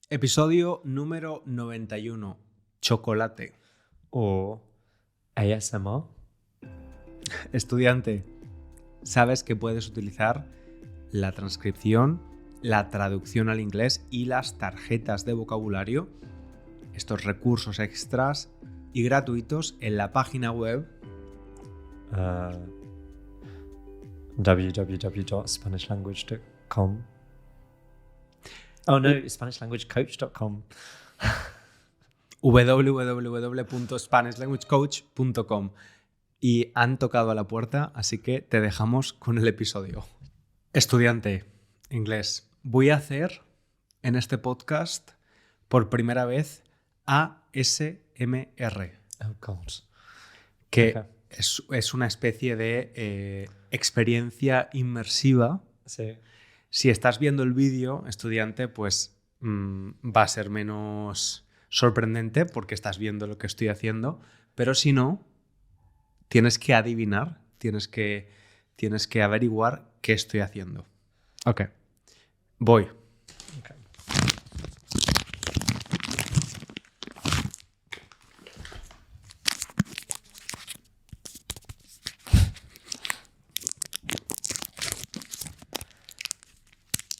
Episodio número 91. Chocolate. O ASMR. Estudiante, sabes que puedes utilizar la transcripción, la traducción al inglés y las tarjetas de vocabulario, estos recursos extras y gratuitos en la página web www.spanishlanguage.com. Oh no, SpanishLanguageCoach.com. www.spanishlanguagecoach.com. Y han tocado a la puerta, así que te dejamos con el episodio. Estudiante, inglés, voy a hacer en este podcast por primera vez ASMR, Oh God. que Okay. es una especie de experiencia inmersiva. Sí. Si estás viendo el vídeo, estudiante, pues va a ser menos sorprendente porque estás viendo lo que estoy haciendo, pero si no, tienes que adivinar, tienes que averiguar qué estoy haciendo. Ok, voy. Okay.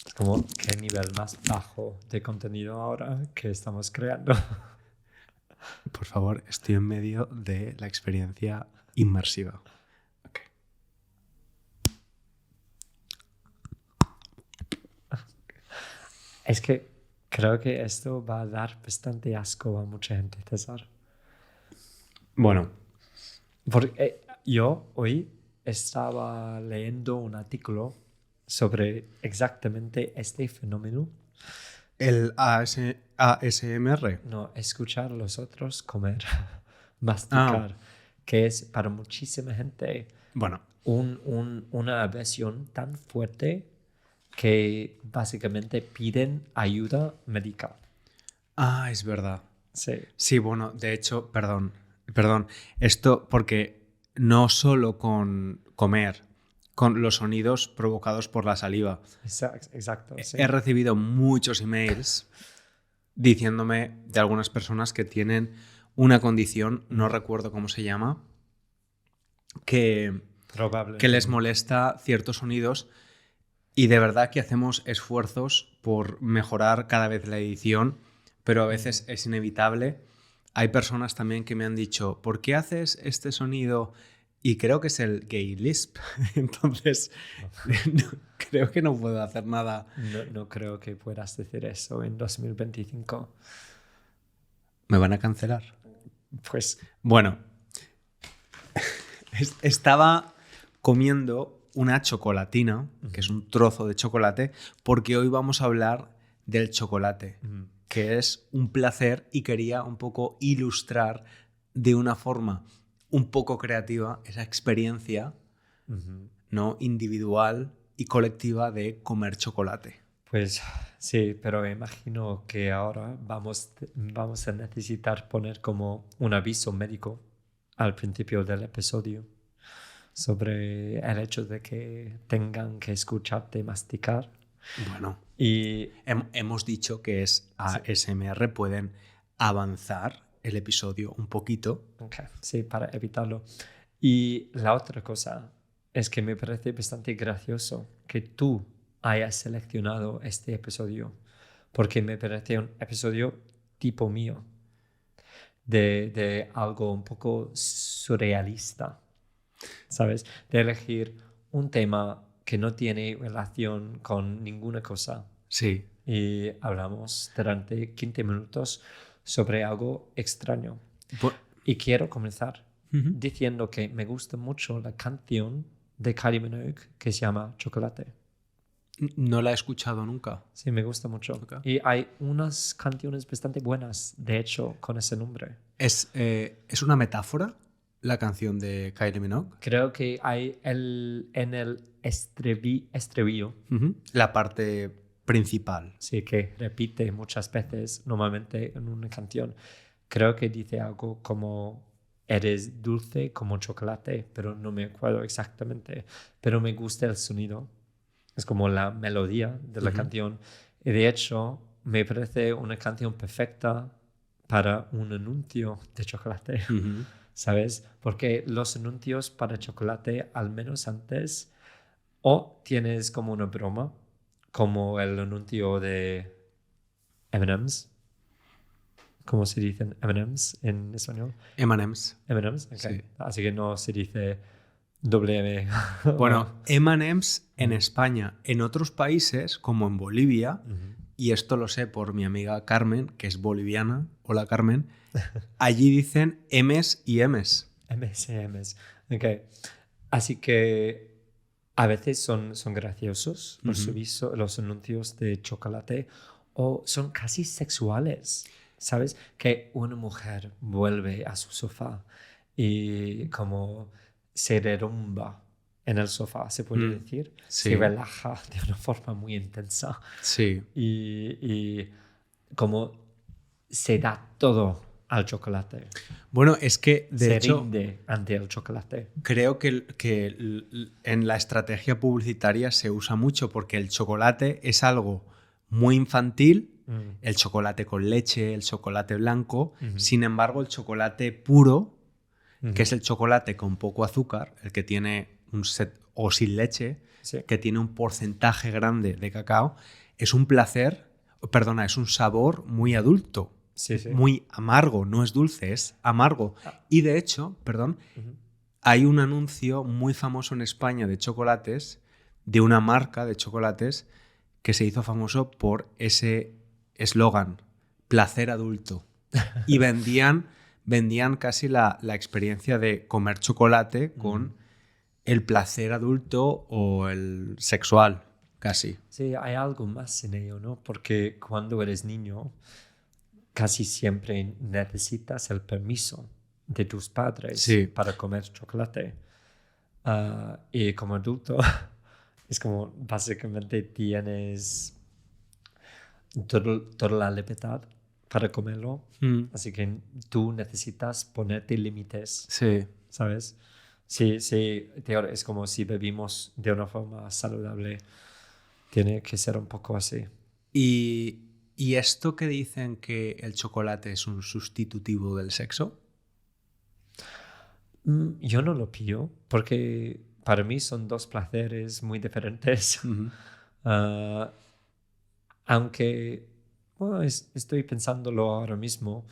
Es como qué nivel más bajo de contenido ahora que estamos creando. Por favor, estoy en medio de la experiencia inmersiva. Ok. Es que creo que esto va a dar bastante asco a mucha gente, César. Bueno, Porque yo hoy estaba leyendo un artículo sobre exactamente este fenómeno. el ASMR. No, escuchar a los otros comer, masticar, que es para muchísima gente Bueno, una aversión tan fuerte que básicamente piden ayuda médica. es verdad. Sí. Sí, bueno, de hecho, perdón, esto porque no solo con comer, con los sonidos provocados por la saliva. Exacto. Sí. He recibido muchos emails diciéndome de algunas personas que tienen una condición, no recuerdo cómo se llama, que les molesta ciertos sonidos y de verdad que hacemos esfuerzos por mejorar cada vez la edición, pero a veces es inevitable. Hay personas también que me han dicho, ¿por qué haces este sonido? Y creo que es el gay lisp. Entonces, creo que no puedo hacer nada. No creo que puedas decir eso en 2025. ¿Me van a cancelar? Pues Bueno, estaba comiendo una chocolatina, que es un trozo de chocolate, porque hoy vamos a hablar del chocolate, que es un placer y quería un poco ilustrar de una forma un poco creativa esa experiencia ¿no? individual y colectiva de comer chocolate. Pues sí, pero imagino que ahora vamos a necesitar poner como un aviso médico al principio del episodio sobre el hecho de que tengan que escucharte masticar. Bueno, Y hemos dicho que es ASMR, pueden avanzar el episodio un poquito. okay, sí, para evitarlo. Y la otra cosa es que me parece bastante gracioso que tú hayas seleccionado este episodio, porque me parece un episodio tipo mío, de algo un poco surrealista, ¿sabes? De elegir un tema que no tiene relación con ninguna cosa. Sí. Y hablamos durante 15 minutos sobre algo extraño. Y quiero comenzar diciendo que me gusta mucho la canción de Kylie Minogue que se llama Chocolate. No la he escuchado nunca. Sí, me gusta mucho. Okay. Y hay unas canciones bastante buenas, de hecho, con ese nombre. ¿Es una metáfora la canción de Kylie Minogue? Creo que hay en el estribillo. La parte principal. Sí, que repite muchas veces normalmente en una canción. Creo que dice algo como eres dulce como chocolate, pero no me acuerdo exactamente. Pero me gusta el sonido. Es como la melodía de la canción. Y de hecho, me parece una canción perfecta para un anuncio de chocolate, ¿sabes? Porque los anuncios para chocolate, al menos antes, o tienes como una broma, como el anuncio de M&M's. ¿Cómo se dicen M&M's en español? M&M's. M&M's, ok. Sí. Así que no se dice WM. Bueno, M&M's en España, en otros países, como en Bolivia, y esto lo sé por mi amiga Carmen, que es boliviana. Hola, Carmen. Allí dicen M's y M's. M's y M's. Ok. Así que a veces son graciosos los anuncios de chocolate o son casi sexuales, ¿sabes? Que una mujer vuelve a su sofá y como se derrumba en el sofá, se puede decir. Sí. Se relaja de una forma muy intensa. Sí. Y como se da todo al chocolate. Bueno, es que de hecho rinde ante el chocolate. Creo que en la estrategia publicitaria se usa mucho porque el chocolate es algo muy infantil, el chocolate con leche, el chocolate blanco. Sin embargo, el chocolate puro, que es el chocolate con poco azúcar, el que tiene o sin leche, que tiene un porcentaje grande de cacao, es un sabor muy adulto. Sí, sí. Muy amargo, no es dulce, es amargo. Y de hecho, hay un anuncio muy famoso en España de chocolates, de una marca de chocolates, que se hizo famoso por ese eslogan, placer adulto. Y vendían casi la experiencia de comer chocolate con el placer adulto o el sexual, casi. Sí, hay algo más en ello, ¿no? Porque cuando eres niño, casi siempre necesitas el permiso de tus padres para comer chocolate. Y como adulto, es como básicamente tienes toda la libertad para comerlo. Así que tú necesitas ponerte límites. Sí. ¿Sabes? Sí, es como si bebimos de una forma saludable. Tiene que ser un poco así. ¿Y esto que dicen que el chocolate es un sustitutivo del sexo? Yo no lo pillo, porque para mí son dos placeres muy diferentes. Aunque estoy pensándolo ahora mismo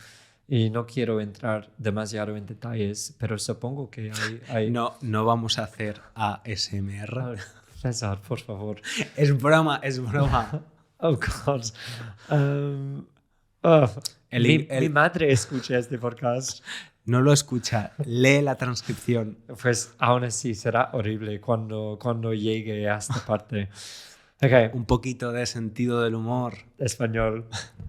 y no quiero entrar demasiado en detalles, pero supongo que hay... No vamos a hacer ASMR. César, por favor. Es broma, es broma. Oh, God. Mi madre escucha este podcast. No lo escucha, lee la transcripción. Pues aún así será horrible cuando llegue a esta parte. Okay. Un poquito de sentido del humor. Español.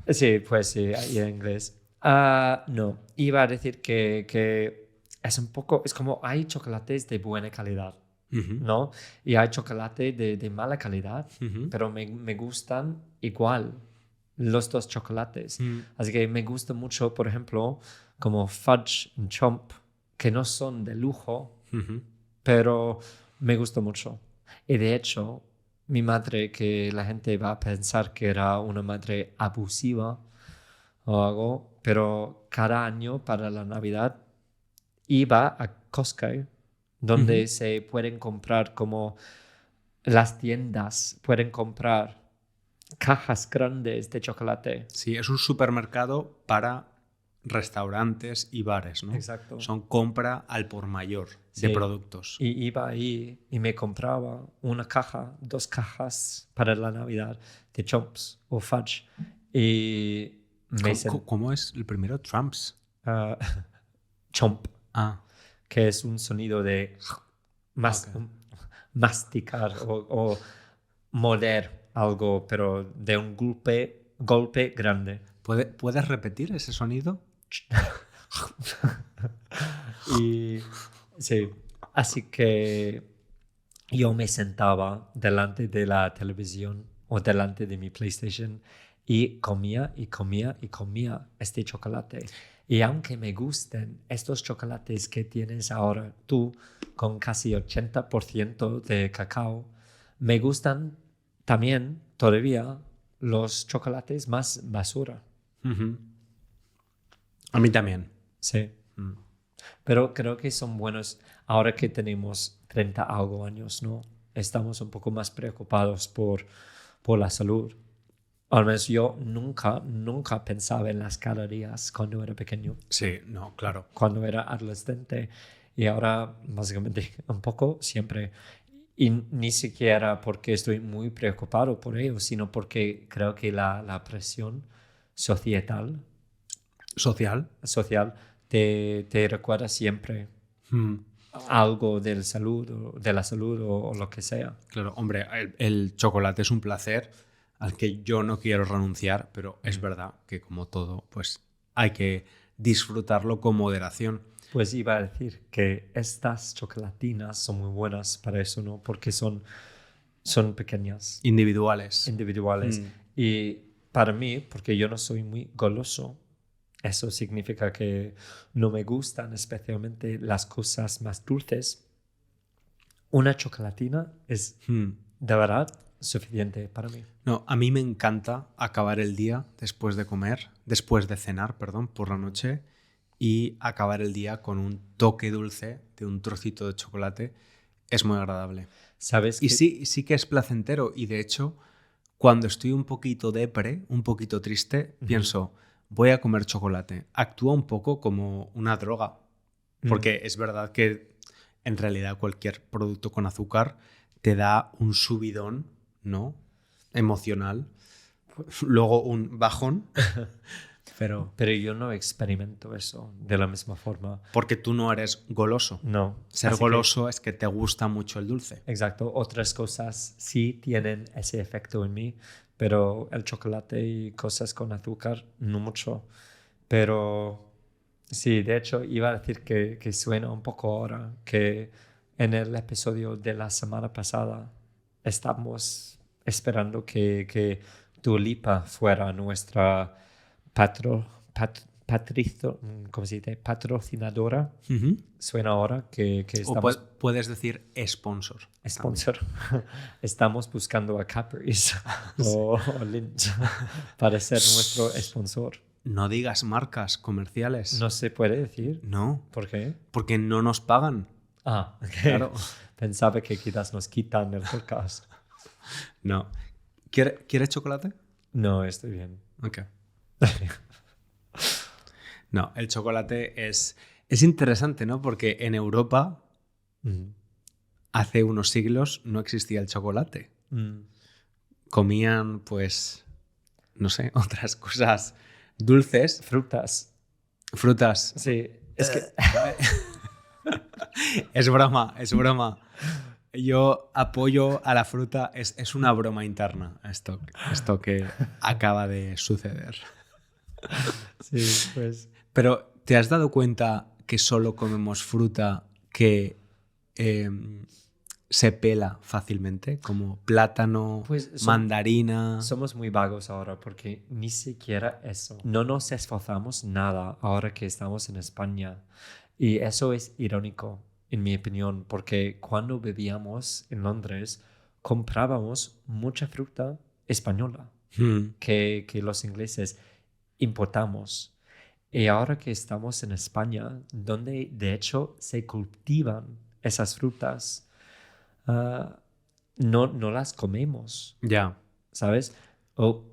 Sí, pues sí, y en inglés. No, iba a decir que es un poco, es como hay chocolates de buena calidad, ¿no? Y hay chocolate de mala calidad, pero me gustan igual los dos chocolates. Así que me gusta mucho, por ejemplo, como Fudge y Chomp, que no son de lujo, pero me gusta mucho. Y de hecho, mi madre, que la gente va a pensar que era una madre abusiva o algo, pero cada año para la Navidad iba a Costco, donde se pueden comprar como las tiendas pueden comprar cajas grandes de chocolate. Sí, es un supermercado para restaurantes y bares, ¿no? Exacto. Son compra al por mayor de productos. Y iba ahí y me compraba una caja, 2 cajas para la Navidad de Chomps o Fudge. Y ¿Cómo es el primero? Trumps. Chomp. Ah. Que es un sonido de masticar o morder algo, pero de un golpe grande. ¿Puedes repetir ese sonido? Y sí, así que yo me sentaba delante de la televisión o delante de mi PlayStation y comía este chocolate. Y aunque me gusten estos chocolates que tienes ahora tú con casi 80% de cacao, me gustan también todavía los chocolates más basura. Ujú. A mí también. Sí. Pero creo que son buenos ahora que tenemos 30 algo años, ¿no? Estamos un poco más preocupados por la salud. Al menos yo nunca pensaba en las calorías cuando era pequeño, Sí, no, claro. cuando era adolescente. Y ahora, básicamente, un poco siempre. Y ni siquiera porque estoy muy preocupado por ello, sino porque creo que la presión societal, Social. social te recuerda siempre Mm. algo de la salud o lo que sea. Claro, hombre, el chocolate es un placer al que yo no quiero renunciar, pero es verdad que como todo, pues hay que disfrutarlo con moderación. Pues iba a decir que estas chocolatinas son muy buenas para eso, ¿no? Porque son pequeñas, Individuales. individuales. Y para mí, porque yo no soy muy goloso, eso significa que no me gustan especialmente las cosas más dulces. Una chocolatina es de verdad suficiente para mí. No, a mí me encanta acabar el día después de cenar, perdón, por la noche, y acabar el día con un toque dulce de un trocito de chocolate. Es muy agradable. ¿Sabes Y qué? sí que es placentero. Y de hecho, cuando estoy un poquito depre, un poquito triste, pienso, voy a comer chocolate. Actúa un poco como una droga. Porque es verdad que en realidad cualquier producto con azúcar te da un subidón, ¿no? Emocional. Luego un bajón. Pero yo no experimento eso de la misma forma. porque tú no eres goloso. No. Ser Así que, goloso es que te gusta mucho el dulce. exacto. Otras cosas sí tienen ese efecto en mí, pero el chocolate y cosas con azúcar no mucho. Pero sí, de hecho iba a decir que suena un poco ahora que en el episodio de la semana pasada estamos esperando que Dua Lipa fuera nuestra ¿cómo se dice? Patrocinadora. Ujú. Suena ahora que O estamos puedes decir sponsor. sponsor. Estamos buscando a Capri's o Lindt para ser nuestro sponsor. No digas marcas comerciales. No se puede decir. No, ¿Por qué? porque no nos pagan. Ah, ok. Claro. Pensaba que quizás nos quitan el podcast. No. ¿Quieres chocolate? No, estoy bien. Ok. No, el chocolate es interesante, ¿no? Porque en Europa hace unos siglos no existía el chocolate. Comían, pues, no sé, otras cosas dulces. Frutas. Frutas. Sí, es que... Es broma, es broma. Yo apoyo a la fruta. Es una broma interna esto que acaba de suceder. Sí, pues... Pero, ¿te has dado cuenta que solo comemos fruta que se pela fácilmente? Como plátano, Pues mandarina. Somos muy vagos ahora porque ni siquiera eso. No nos esforzamos nada ahora que estamos en España. Y eso es irónico, en mi opinión, porque cuando vivíamos en Londres comprábamos mucha fruta española que los ingleses importamos. Y ahora que estamos en España, donde de hecho se cultivan esas frutas, no las comemos, Ya. ¿sabes? O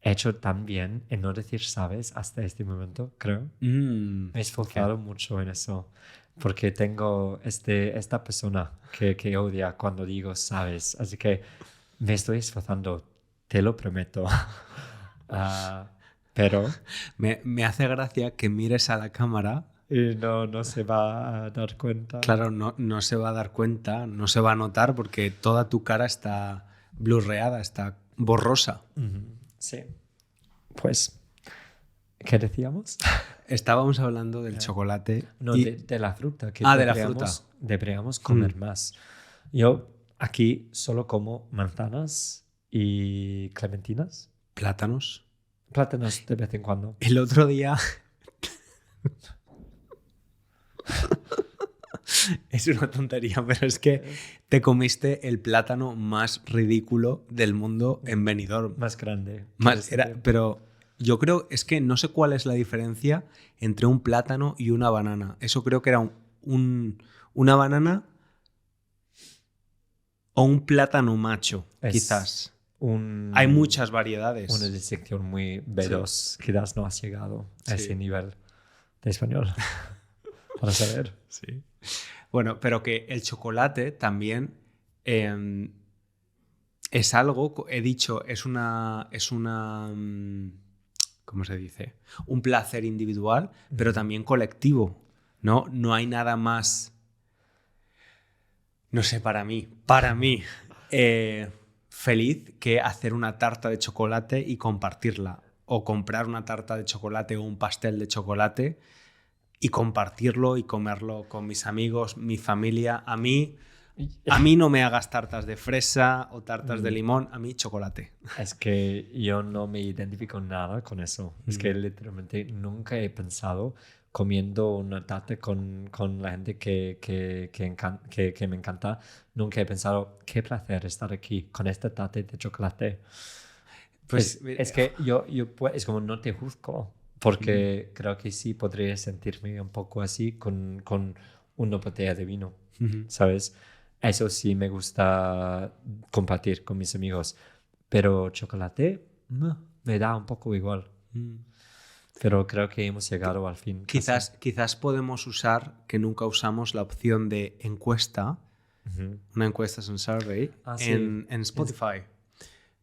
he hecho tan bien en no decir sabes hasta este momento, creo. Me he esforzado mucho en eso, porque tengo esta persona que odia cuando digo sabes, así que me estoy esforzando, te lo prometo. Pero... Me hace gracia que mires a la cámara. Y no se va a dar cuenta. Claro, no se va a dar cuenta, no se va a notar porque toda tu cara está blurreada, está borrosa. Sí. Pues, ¿qué decíamos? Estábamos hablando del chocolate. No, y... de la fruta. Que de la fruta. Deberíamos comer más. Yo aquí solo como manzanas y clementinas. Plátanos. Plátanos de vez en cuando. El otro día... Es una tontería, pero es que te comiste el plátano más ridículo del mundo en Benidorm. Más grande. Pero yo creo, es que no sé cuál es la diferencia entre un plátano y una banana. Eso creo que era una banana o un plátano macho, quizás. Hay muchas variedades. Una disección muy veloz. Quizás no has llegado a ese nivel de español. Para saber. Sí. Bueno, pero que el chocolate también es algo, he dicho, es una ¿cómo se dice? Un placer individual, pero también colectivo, ¿no? No hay nada más, no sé, para mí, feliz que hacer una tarta de chocolate y compartirla, o comprar una tarta de chocolate o un pastel de chocolate y compartirlo y comerlo con mis amigos, mi familia. A mí no me hagas tartas de fresa o tartas de limón, a mí chocolate. Es que yo no me identifico nada con eso. Es que literalmente nunca he pensado comiendo una tarta con la gente que me encanta. Nunca he pensado, qué placer estar aquí con esta tarta de chocolate. Pues es que yo es como no te juzgo. Porque creo que sí podría sentirme un poco así con una botella de vino, ¿sabes? Eso sí me gusta compartir con mis amigos. Pero chocolate me da un poco igual. Pero creo que hemos llegado al fin. Quizás podemos usar, que nunca usamos, la opción de encuesta. Una encuesta es un survey en Spotify.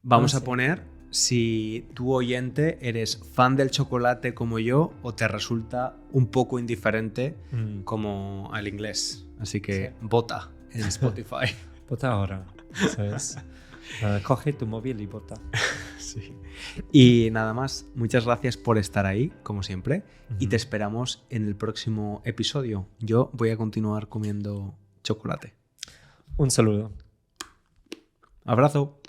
Vamos a poner si tu oyente eres fan del chocolate como yo o te resulta un poco indiferente como al inglés. Así que vota en Spotify. Vota ahora, ¿sabes? Coge tu móvil y vota. Sí. Y nada más, muchas gracias por estar ahí, como siempre, y te esperamos en el próximo episodio. Yo voy a continuar comiendo chocolate. Un saludo. Abrazo.